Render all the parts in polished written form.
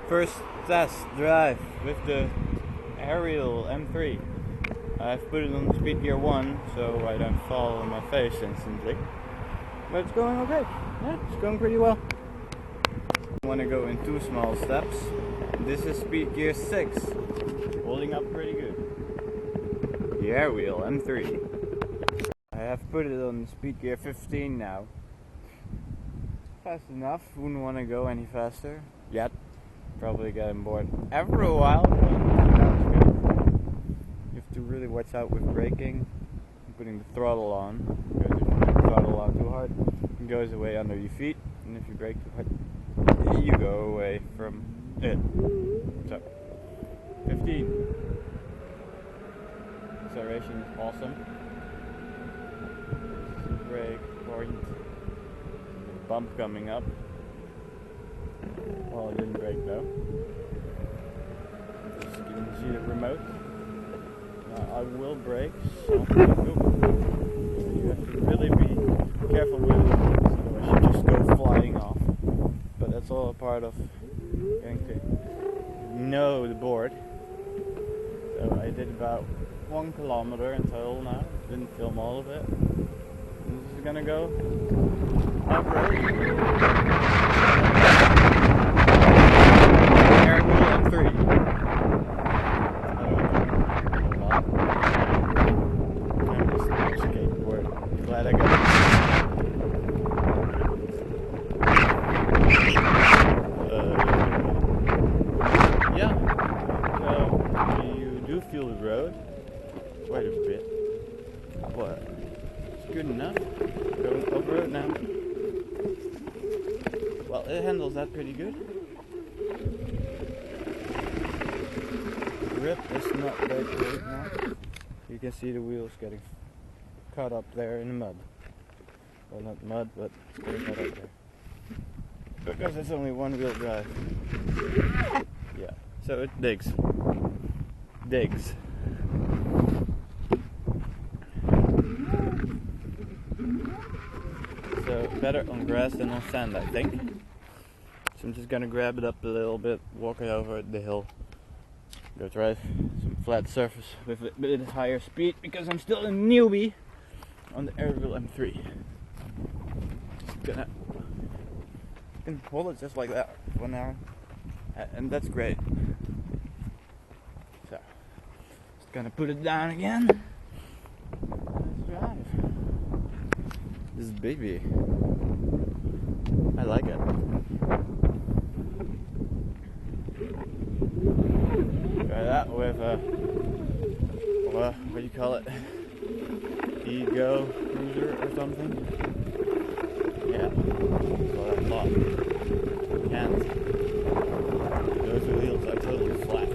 First test drive with the Airwheel M3. I've put it on speed gear 1 so I don't fall on my face instantly. But it's going okay. Yeah, it's going pretty well. I want to go in 2 small steps. This is speed gear 6. Holding up pretty good. The Airwheel M3. I have put it on speed gear 15 now. Fast enough, wouldn't want to go any faster yet. Probably getting bored after a while, but that's good. You have to really watch out with braking and putting the throttle on, because if you put the throttle on too hard, it goes away under your feet, and if you brake too hard, you go away from it. So, 15. Acceleration is awesome. Brake point. Bump coming up. Well, it didn't break though. As you can see the remote. Now I will brake. So you have to really be careful with it. Otherwise you just go flying off. But that's all a part of getting to know the board. So I did about 1 kilometer in total now. Didn't film all of it. And this is gonna go off-road. Airwheel M3. I'm just a skateboard. Glad I got it. Yeah. So you do feel the road quite a bit. But it's good enough. Going off-road now. Well, it handles that pretty good. Grip is not that great now. You can see the wheels getting caught up there in the mud. Well, not mud, but it's getting caught up there. Because it's only 1-wheel drive. Yeah, so it digs. Digs. So better on grass than on sand, I think. So I'm just gonna grab it up a little bit, walk it over the hill. Go try some flat surface with a bit higher speed because I'm still a newbie on the Airwheel M3. Just gonna can hold it just like that for 1 hour, and that's great. So just gonna put it down again. Let's drive this baby. I like it. Try that with what do you call it? Ego cruiser or something? Yeah, that's what I thought. And those wheels are totally flat.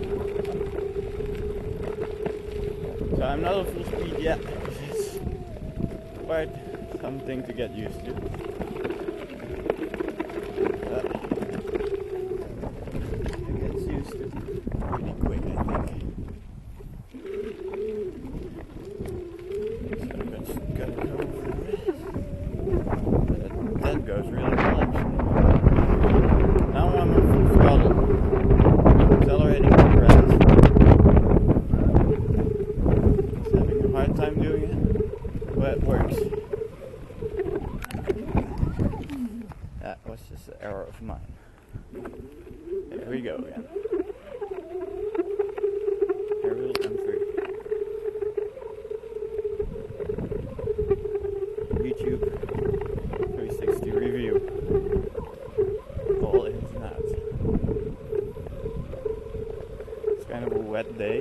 So I'm not at full speed yet. It's quite something to get used to. It gets used to pretty quick, I think. So I'm just gonna go over this. That goes really well, actually. Now I'm on full throttle, accelerating the grass. Just having a hard time doing it, but it works. That was just an error of mine. There we go again. Airwheel M3. YouTube 360 review. All ins and outs. It's kind of a wet day.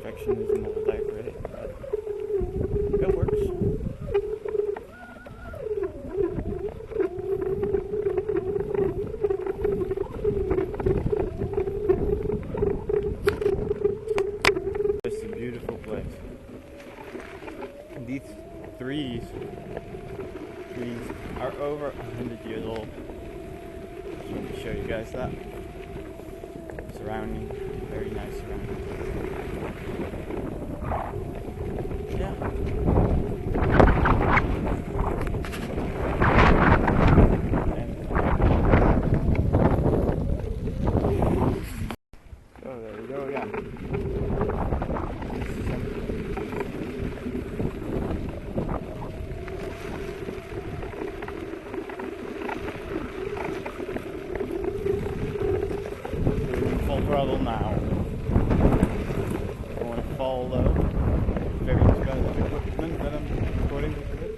Traction isn't all that great, but it works. It's a beautiful place. These trees are over 100 years old. Just want to show you guys that. Surrounding, very nice surrounding. Yeah. And throttle now. I want to fall though. Very expensive equipment that I'm recording this with.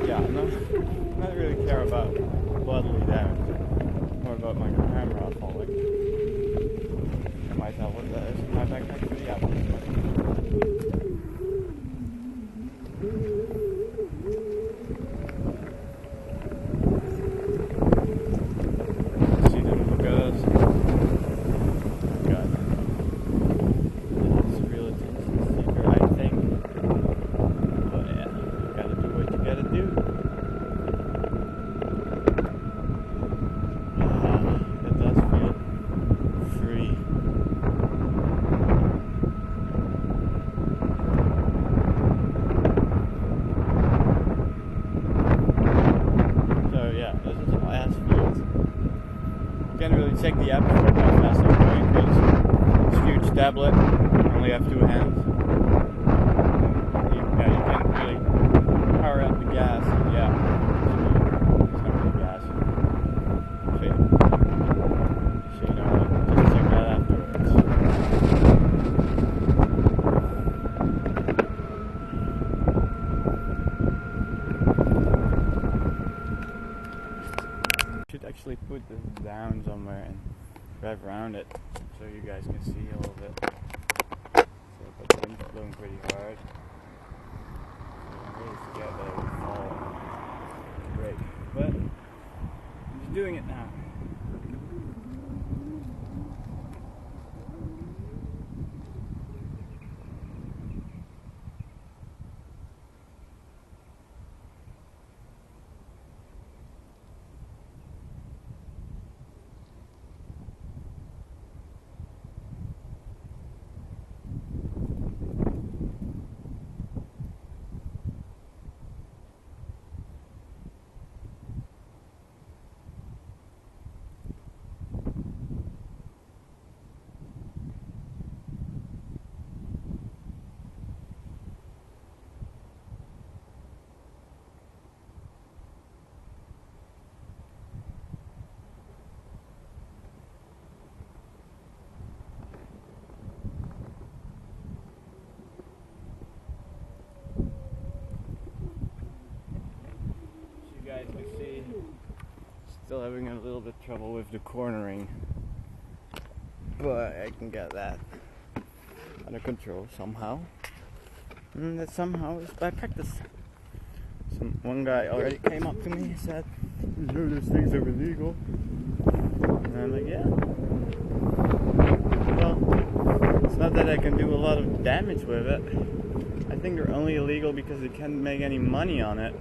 Yeah, I don't really care about bodily damage. More about my camera falling. I might tell what that is in my backpack, but yeah. Can't really check the app for how fast I'm going because it's a huge tablet. I only have 2 hands. You can't really power up the gas. Yeah, it's not really gas. So you know, just check that afterwards. Actually put this down somewhere and drive around it so you guys can see a little bit. So, but the wind's blowing pretty hard. So I'm really scared that it will fall and break. But I'm just doing it now. As you can see, still having a little bit of trouble with the cornering, but I can get that under control somehow, and that somehow is by practice. One guy already came up to me and said, "You know those things are illegal," and I'm like, yeah. Well, it's not that I can do a lot of damage with it. I think they're only illegal because they can't make any money on it.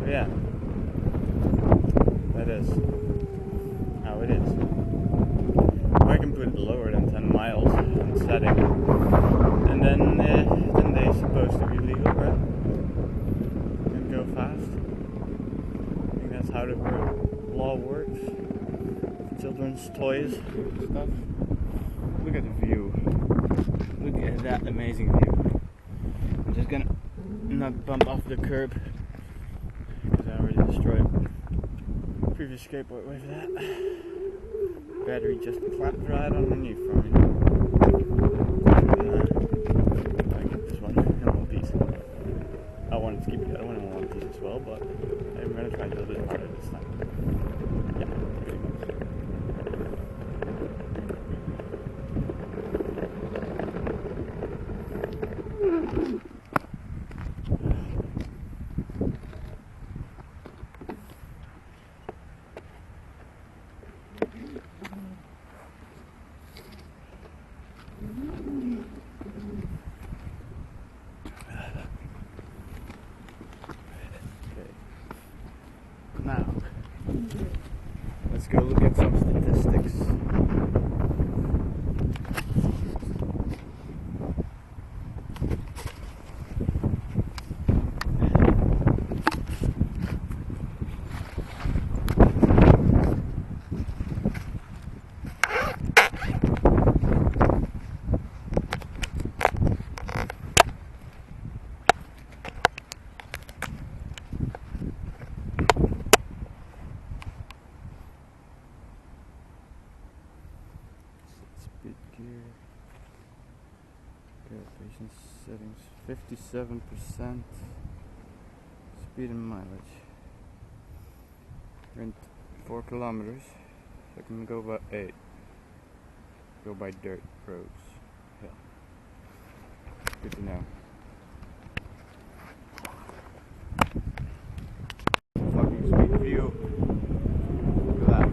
Yeah, that is how it is. Or I can put it lower than 10 miles on setting, and then they're supposed to be legal, right? And go fast. I think that's how the law works. Children's toys and stuff. Look at the view. Look at that amazing view. I'm just gonna not bump off the curb. I already destroyed the previous skateboard with that. Battery just clapped right underneath from me. I keep this one in one piece. I wanted to keep the other one in one piece as well, but I'm going to try a little bit harder this time. Yeah, pretty much. Now, let's go look at some statistics. 57% speed and mileage. We're in 4 kilometers. So I can go by 8. Go by dirt roads. Yeah. Good to know. Fucking sweet view. Look at that.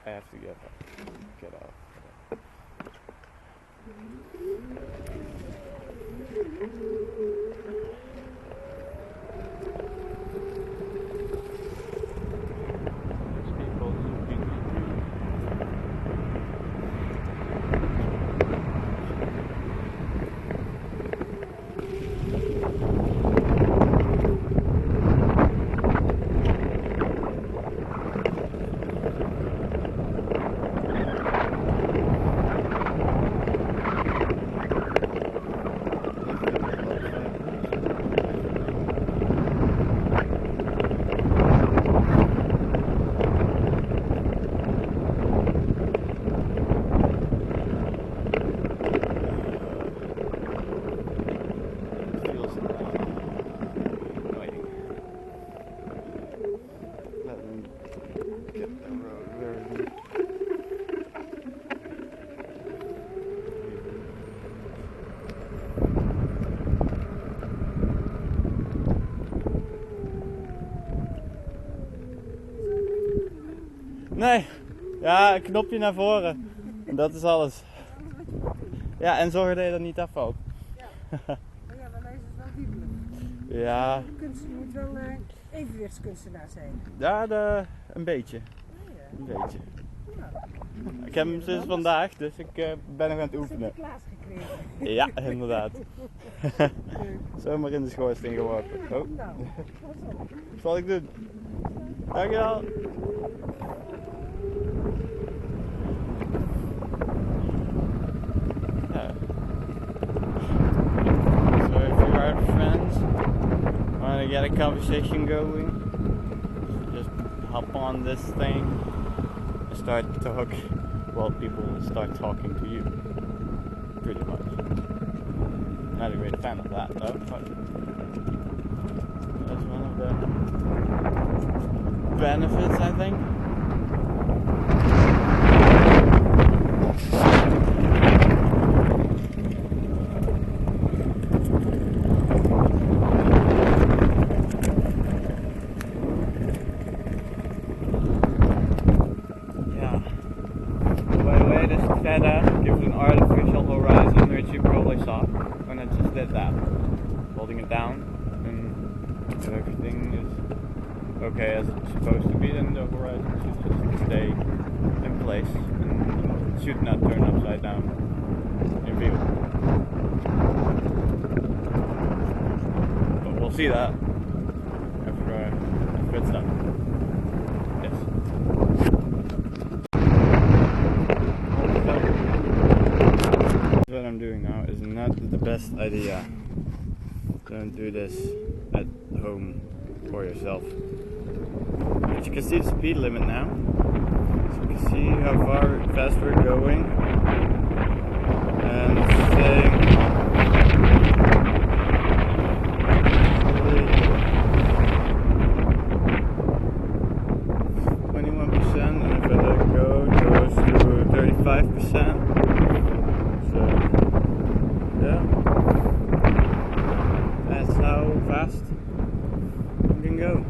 I have to get out. Nee, ja, een knopje naar voren. En dat is alles. Ja, en zorg dat je dat niet afvalt. Ja, ja, bij mij is het wel wiebelig. Ja. Je moet wel evenwichtskunstenaar zijn. Ja, een beetje. Een beetje. Ja. Ik heb hem sinds vandaag, dus ik ben nog aan het oefenen. Sinterklaas gekregen. Ja, inderdaad. Zomaar in de schoorsteen geworpen. Oh. Nou, Wat zal ik doen? Dankjewel. So if you are friends, want to get a conversation going, just hop on this thing and start talking. Well, people will start talking to you, pretty much. Not a great fan of that though, but that's one of the benefits, I think. Theta gives an artificial horizon, which you probably saw when I just did that. Holding it down, and if everything is okay as it's supposed to be, then the horizon should just stay in place and should not turn upside down in view. But we'll see that after it's done. Yes. What I'm doing now is not the best idea. Don't do this at home for yourself. But you can see the speed limit now. So you can see how fast we're going. And it's saying 60 55%. So yeah, that's how fast you can go.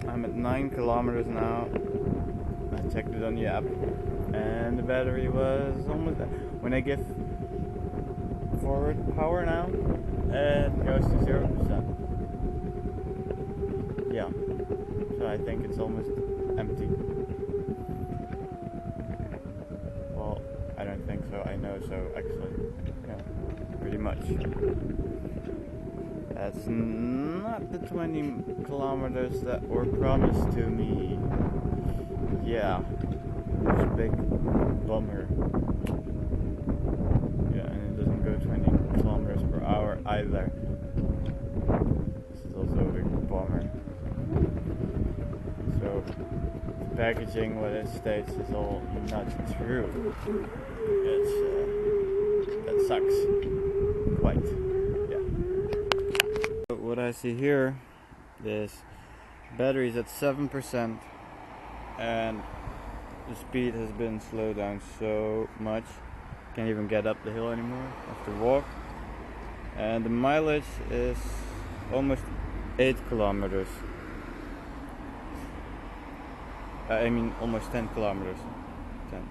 I'm at 9 kilometers now. I checked it on the app, and the battery was almost there. When I give forward power now, it goes to 0%. Yeah, so I think it's almost empty. Well, I don't think so, I know so actually. Yeah, pretty much. That's not the 20 kilometers that were promised to me. Yeah, it's a big bummer. Yeah, and it doesn't go 20 kilometers per hour either. It's also a big bummer. So, the packaging, what it states, is all not true. It's, that sucks. Quite. What I see here is batteries at 7% and the speed has been slowed down so much, can't even get up the hill anymore, have to walk, and the mileage is almost 8 kilometers. I mean almost 10 kilometers. 10.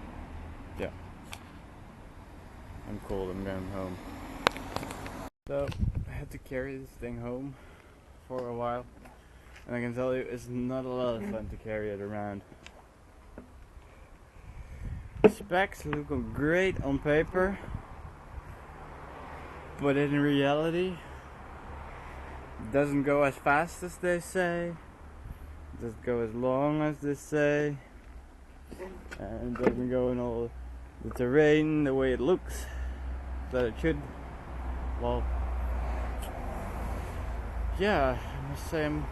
Yeah. I'm cold, I'm going home. So I had to carry this thing home for a while, and I can tell you it's not a lot of fun to carry it around. The specs look great on paper, but in reality it doesn't go as fast as they say, it doesn't go as long as they say, and it doesn't go in all the terrain the way it looks that it should. Well, yeah, I must say I'm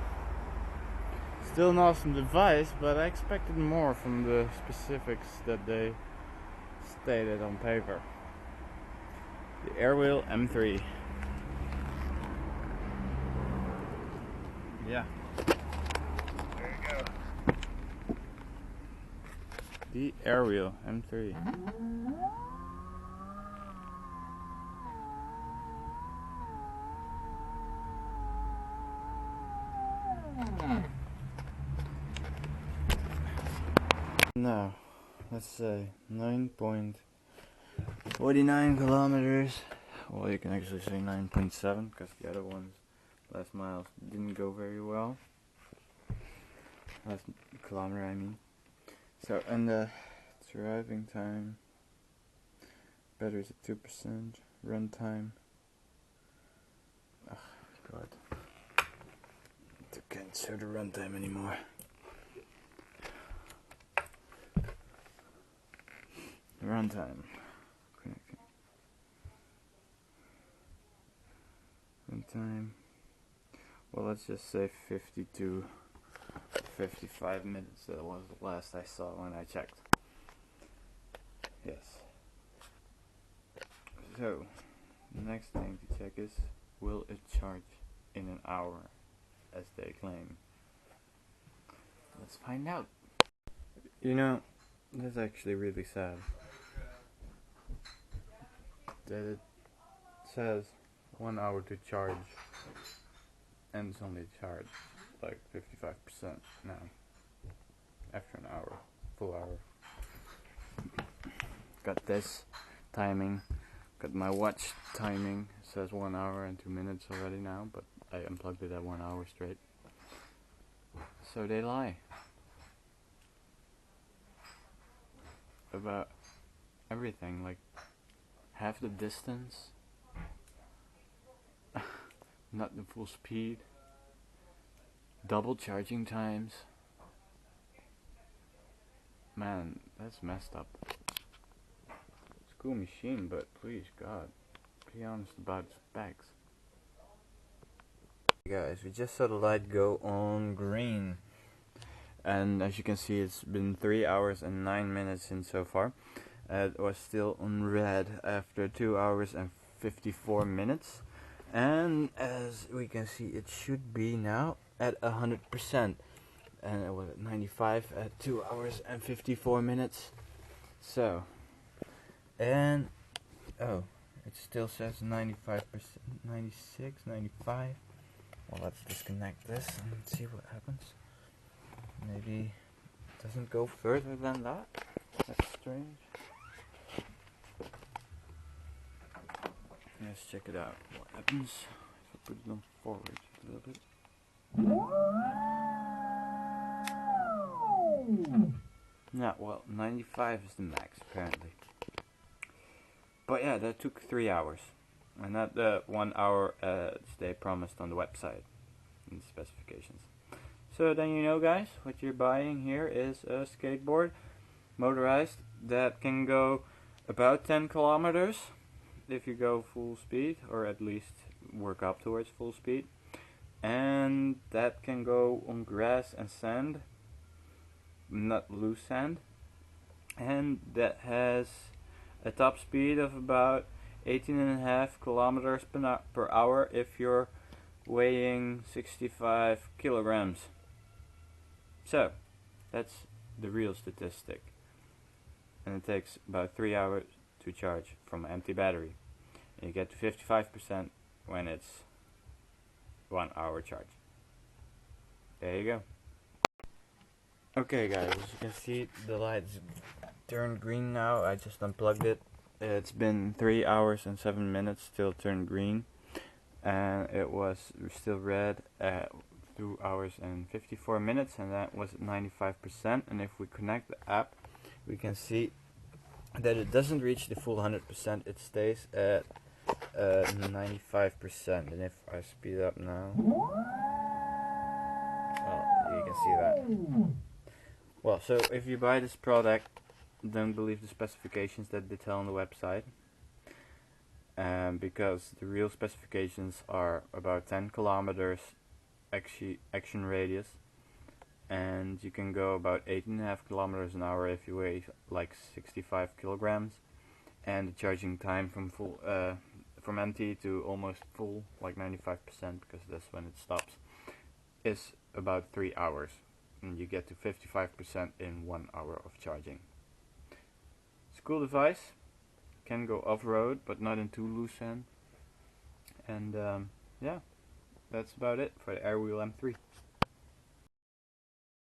still an awesome device, but I expected more from the specifics that they stated on paper. The Airwheel M3. Yeah. There you go. The Airwheel M3. Now, let's say 9.49 kilometers. Well, you can actually say 9.7 because the other ones, last miles, didn't go very well. Last kilometer, I mean. So, and the driving time, battery's at 2%, run time. Oh, God. I can't show the run time anymore. Runtime. Connecting. Runtime. Well, let's just say 52, 55 minutes. That was the last I saw when I checked. Yes. So, the next thing to check is, will it charge in an hour, as they claim? Let's find out. You know, that's actually really sad. That it says 1 hour to charge, and it's only charged like 55% now. After an hour, full hour. Got this timing, got my watch timing. It says 1 hour and 2 minutes already now, but I unplugged it at 1 hour straight. So they lie about everything, like half the distance, not the full speed, double charging times. Man, that's messed up. cool machine, but please God, be honest about the specs. Guys, we just saw the light go on green, and as you can see, it's been 3 hours and 9 minutes in so far. It was still on red after 2 hours and 54 minutes, and as we can see, it should be now at 100%, and it was at 95 at 2 hours and 54 minutes. So, and oh, it still says 95%, 96, 95. Well, let's disconnect this and see what happens. Maybe it doesn't go further than that. That's strange. Let's check it out. What happens if I put it on forward a little bit? Yeah, well, 95 is the max apparently. But yeah, that took 3 hours. And not the 1 hour as they promised on the website in the specifications. So then you know, guys, what you're buying here is a skateboard, motorized, that can go about 10 kilometers if you go full speed, or at least work up towards full speed. And that can go on grass and sand, not loose sand. And that has a top speed of about 18.5 kilometers per hour if you're weighing 65 kilograms. So, that's the real statistic. And it takes about 3 hours to charge from an empty battery. And you get to 55% when it's 1 hour charge. There you go. Okay guys, as you can see, the lights turned green now. I just unplugged it. It's been 3 hours and 7 minutes, still turned green, and it was still red at 2 hours and 54 minutes, and that was at 95%. And if we connect the app, we can see that it doesn't reach the full 100%, it stays at 95%. And if I speed up now, well, you can see that. Well, so if you buy this product, don't believe the specifications that they tell on the website, because the real specifications are about 10 kilometers action radius, and you can go about 8.5 kilometers an hour if you weigh like 65 kilograms, and the charging time from full from empty to almost full, like 95%, because that's when it stops, is about 3 hours, and you get to 55% in 1 hour of charging. It's a cool device, can go off-road but not in too loose sand, and yeah, that's about it for the Airwheel M3.